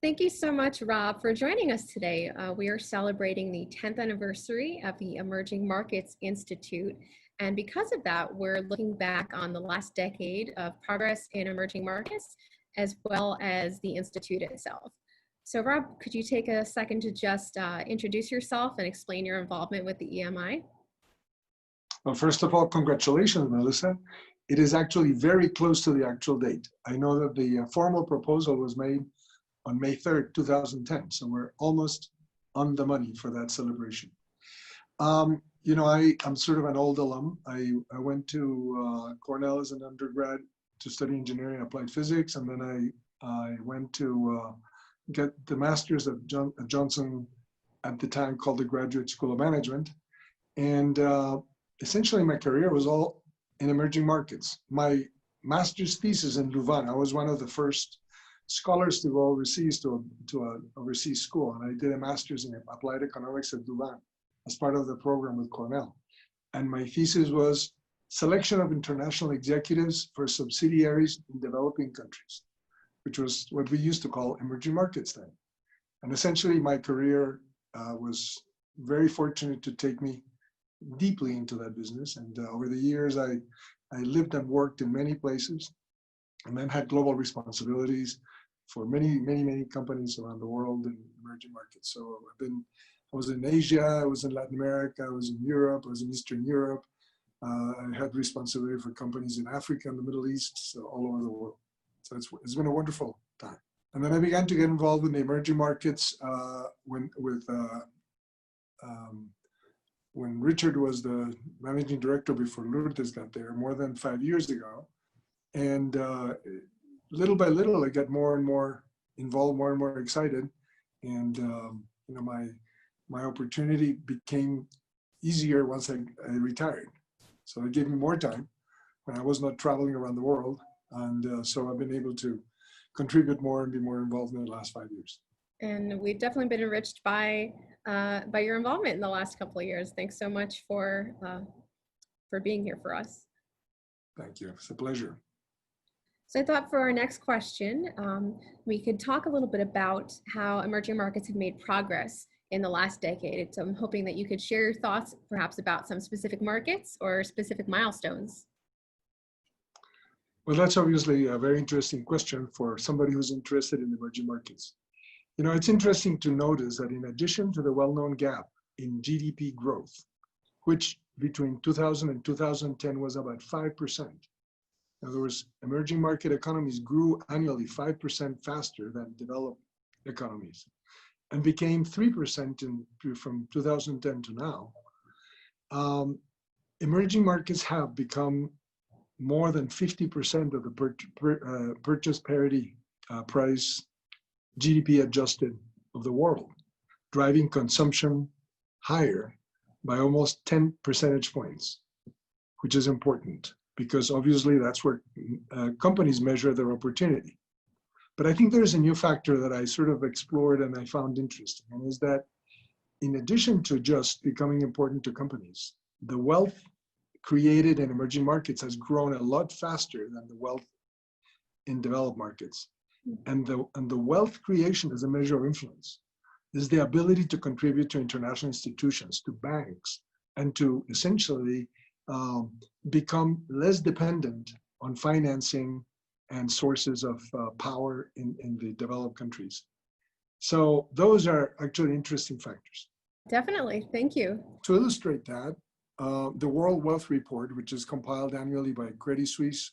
Thank you so much, Rob, for joining us today. We are celebrating the 10th anniversary of the Emerging Markets Institute. And because of that, we're looking back on the last decade of progress in emerging markets, as well as the Institute itself. So Rob, could you take a second to just introduce yourself and explain your involvement with the EMI? Well, first of all, congratulations, Melissa. It is actually very close to the actual date. I know that the formal proposal was made on May 3rd, 2010. So we're almost on the money for that celebration. You know, I'm sort of an old alum. I went to Cornell as an undergrad to study engineering and applied physics. And then I went to get the master's at Johnson, at the time called the Graduate School of Management. And essentially my career was all in emerging markets. My master's thesis in Louvain, I was one of the first scholars to go overseas to an overseas school. And I did a master's in applied economics at Louvain as part of the program with Cornell. And my thesis was selection of international executives for subsidiaries in developing countries, which was what we used to call emerging markets then. And essentially my career was very fortunate to take me deeply into that business. And over the years, I lived and worked in many places and then had global responsibilities for many companies around the world in emerging markets. So I was in Asia, I was in Latin America, I was in Europe, I was in Eastern Europe. I had responsibility for companies in Africa and the Middle East, so all over the world. So it's been a wonderful time. And then I began to get involved in the emerging markets when Richard was the managing director before Lourdes got there more than 5 years ago. And little by little, I got more and more involved, more and more excited. And you know, my opportunity became easier once I retired. So it gave me more time when I was not traveling around the world. And so I've been able to contribute more and be more involved in the last 5 years. And we've definitely been enriched by your involvement in the last couple of years. Thanks so much for being here for us. Thank you. It's a pleasure. So I thought for our next question, we could talk a little bit about how emerging markets have made progress in the last decade. So I'm hoping that you could share your thoughts perhaps about some specific markets or specific milestones. Well, that's obviously a very interesting question for somebody who's interested in emerging markets. You know, it's interesting to notice that in addition to the well-known gap in GDP growth, which between 2000 and 2010 was about 5%. In other words, emerging market economies grew annually 5% faster than developed economies and became 3% from 2010 to now. Emerging markets have become more than 50% of the purchase parity price GDP adjusted of the world, driving consumption higher by almost 10 percentage points, which is important because obviously that's where companies measure their opportunity. But I think there's a new factor that I sort of explored and I found interesting, and is that in addition to just becoming important to companies, the wealth created in emerging markets has grown a lot faster than the wealth in developed markets. And the wealth creation as a measure of influence is the ability to contribute to international institutions, to banks, and to essentially become less dependent on financing and sources of power in the developed countries. So those are actually interesting factors. Definitely, thank you. To illustrate that, the World Wealth Report, which is compiled annually by Credit Suisse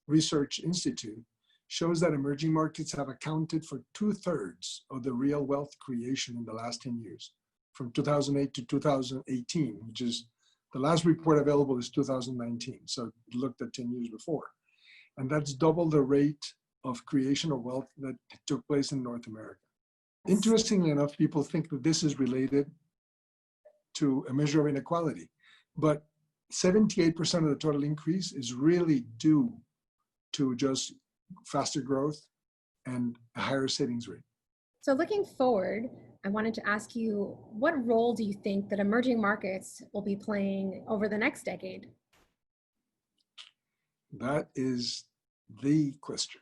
Research Institute, shows that emerging markets have accounted for 2/3 of the real wealth creation in the last 10 years, from 2008 to 2018, which is the last report available is 2019. So it looked at 10 years before. And that's double the rate of creation of wealth that took place in North America. Interestingly enough, people think that this is related to a measure of inequality, but 78% of the total increase is really due to just faster growth and a higher savings rate. So looking forward, I wanted to ask you, what role do you think that emerging markets will be playing over the next decade? That is the question.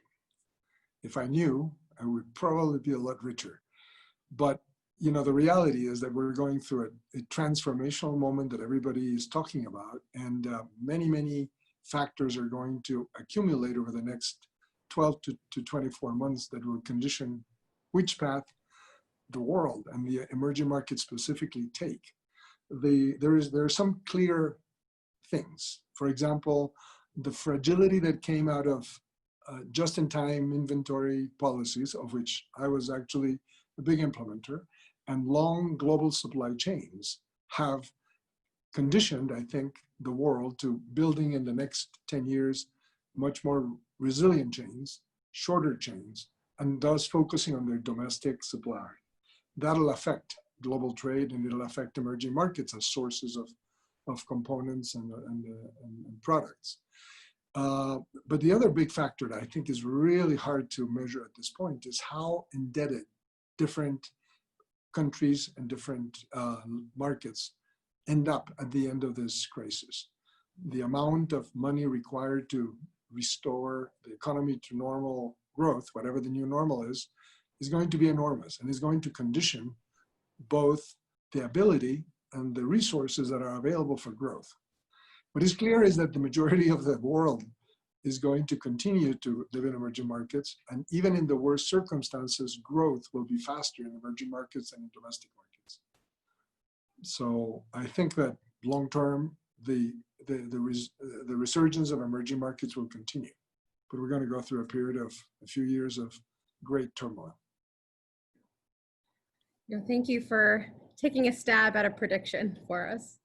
If I knew, I would probably be a lot richer. But you know, the reality is that we're going through a transformational moment that everybody is talking about, and many, many factors are going to accumulate over the next 12 to 24 months that will condition which path the world and the emerging markets specifically take. There are some clear things. For example, the fragility that came out of just-in-time inventory policies, of which I was actually a big implementer, and long global supply chains have conditioned, I think, the world to building in the next 10 years much more resilient chains, shorter chains, and thus focusing on their domestic supply. That'll affect global trade, and it'll affect emerging markets as sources of components and products. But the other big factor that I think is really hard to measure at this point is how indebted different countries and different markets end up at the end of this crisis. The amount of money required to restore the economy to normal growth, whatever the new normal is going to be enormous, and is going to condition both the ability and the resources that are available for growth. What is clear is that the majority of the world is going to continue to live in emerging markets, and even in the worst circumstances, growth will be faster in emerging markets than in domestic markets. So I think that long term, the resurgence of emerging markets will continue, but we're going to go through a period of a few years of great turmoil. Thank you for taking a stab at a prediction for us.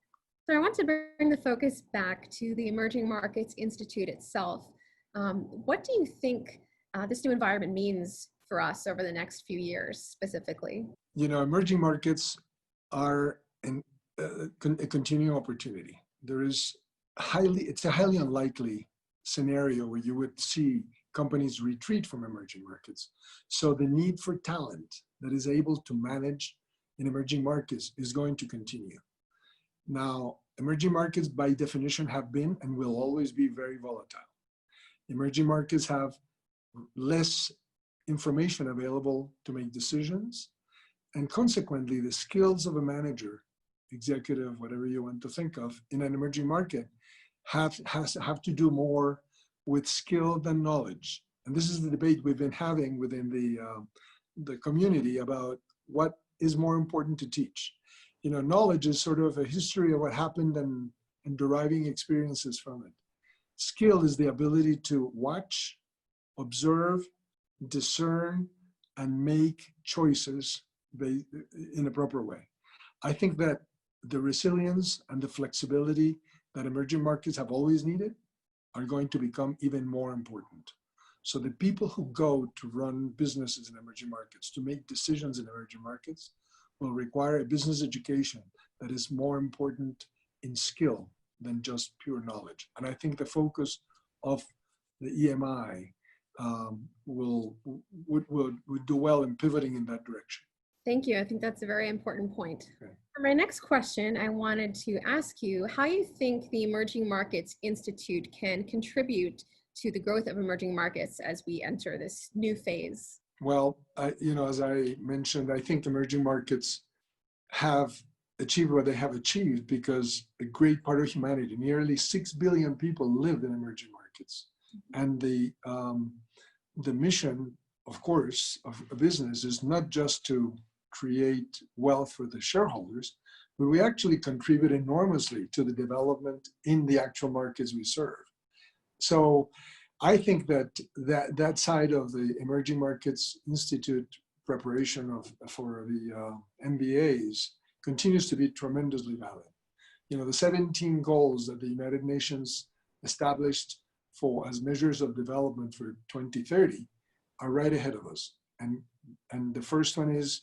So I want to bring the focus back to the Emerging Markets Institute itself. What do you think this new environment means for us over the next few years specifically? You know, emerging markets are a continuing opportunity. It's a highly unlikely scenario where you would see companies retreat from emerging markets. So the need for talent that is able to manage in emerging markets is going to continue. Now, emerging markets by definition have been and will always be very volatile. Emerging markets have less information available to make decisions, and consequently the skills of a manager, executive, whatever you want to think of, in an emerging market have to do more with skill than knowledge. And this is the debate we've been having within the community about what is more important to teach. You know, knowledge is sort of a history of what happened and deriving experiences from it. Skill is the ability to watch, observe, discern, and make choices in a proper way. I think that the resilience and the flexibility that emerging markets have always needed are going to become even more important. So the people who go to run businesses in emerging markets, to make decisions in emerging markets, will require a business education that is more important in skill than just pure knowledge. And I think the focus of the EMI would do well in pivoting in that direction. Thank you. I think that's a very important point. Okay. For my next question, I wanted to ask you how you think the Emerging Markets Institute can contribute to the growth of emerging markets as we enter this new phase. Well, as I mentioned, I think emerging markets have achieved what they have achieved because a great part of humanity, nearly 6 billion people, live in emerging markets. And the mission, of course, of a business is not just to create wealth for the shareholders, but we actually contribute enormously to the development in the actual markets we serve. So I think that side of the Emerging Markets Institute preparation for the MBAs continues to be tremendously valid. You know, the 17 goals that the United Nations established as measures of development for 2030 are right ahead of us. And the first one is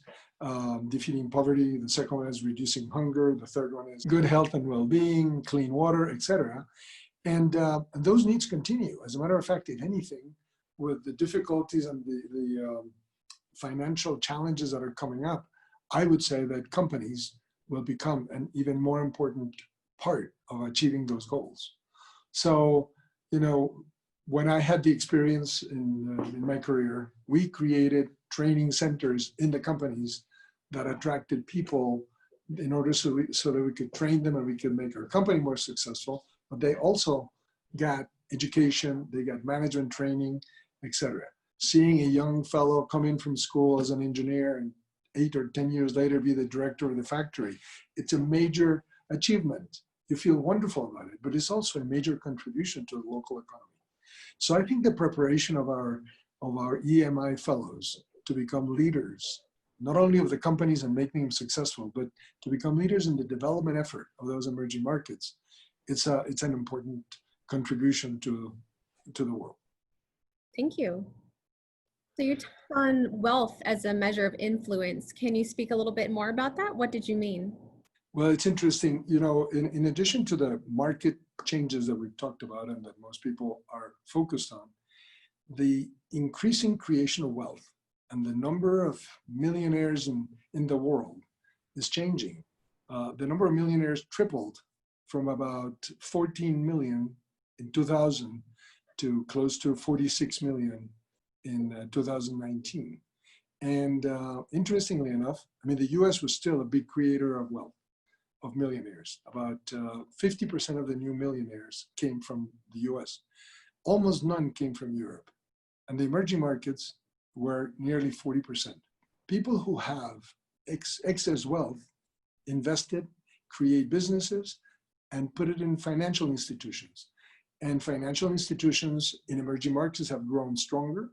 defeating poverty. The second one is reducing hunger. The third one is good health and well-being, clean water, etc. And those needs continue. As a matter of fact, if anything, with the difficulties and the financial challenges that are coming up, I would say that companies will become an even more important part of achieving those goals. So, you know, when I had the experience in my career, we created training centers in the companies that attracted people in order so that we could train them and we could make our company more successful. But they also got education, they got management training, etc. Seeing a young fellow come in from school as an engineer and 8 or 10 years later be the director of the factory, it's a major achievement. You feel wonderful about it, but it's also a major contribution to the local economy. So I think the preparation of our EMI fellows to become leaders, not only of the companies and making them successful, but to become leaders in the development effort of those emerging markets, it's an important contribution to the world. Thank you. So you touched on wealth as a measure of influence. Can you speak a little bit more about that? What did you mean? Well, it's interesting, you know, in addition to the market changes that we've talked about and that most people are focused on, the increasing creation of wealth and the number of millionaires in the world is changing. The number of millionaires tripled from about 14 million in 2000 to close to 46 million in 2019. And interestingly enough, I mean, the US was still a big creator of wealth, of millionaires. About 50% of the new millionaires came from the US. Almost none came from Europe. And the emerging markets were nearly 40%. People who have excess wealth invested, create businesses, and put it in financial institutions. And financial institutions in emerging markets have grown stronger,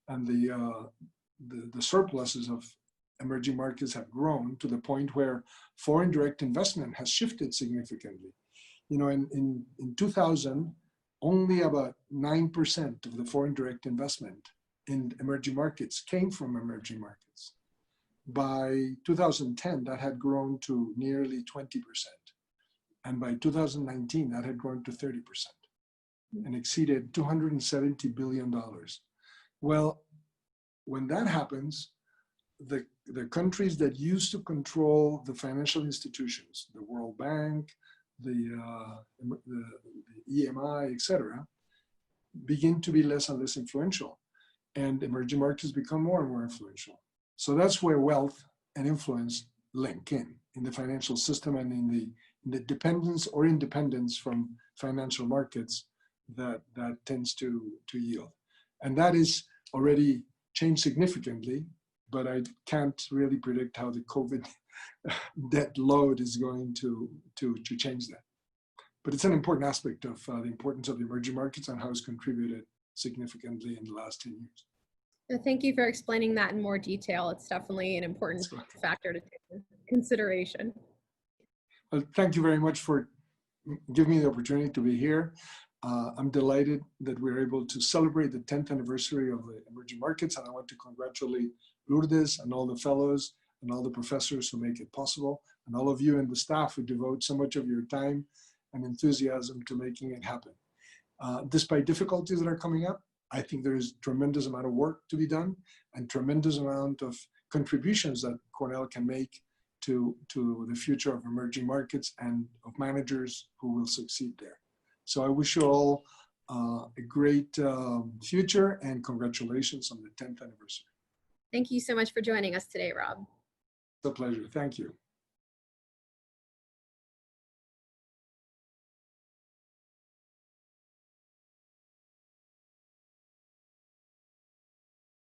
and the surpluses of emerging markets have grown to the point where foreign direct investment has shifted significantly. You know, in 2000, only about 9% of the foreign direct investment in emerging markets came from emerging markets. By 2010, that had grown to nearly 20%. And by 2019, that had grown to 30% and exceeded $270 billion. Well, when that happens, the countries that used to control the financial institutions, the World Bank, the EMI, etc., begin to be less and less influential, and emerging markets become more and more influential. So that's where wealth and influence link in the financial system and in the dependence or independence from financial markets that tends to yield. And that is already changed significantly, but I can't really predict how the COVID debt load is going to change that. But it's an important aspect of the importance of the emerging markets and how it's contributed significantly in the last 10 years. Thank you for explaining that in more detail. It's definitely an important factor to take into consideration. Well, thank you very much for giving me the opportunity to be here. I'm delighted that we're able to celebrate the 10th anniversary of the emerging markets, and I want to congratulate Lourdes and all the fellows and all the professors who make it possible, and all of you and the staff who devote so much of your time and enthusiasm to making it happen. Despite difficulties that are coming up, I think there is tremendous amount of work to be done and tremendous amount of contributions that Cornell can make to the future of emerging markets and of managers who will succeed there. So I wish you all a great future and congratulations on the 10th anniversary. Thank you so much for joining us today, Rob. It's a pleasure. Thank you.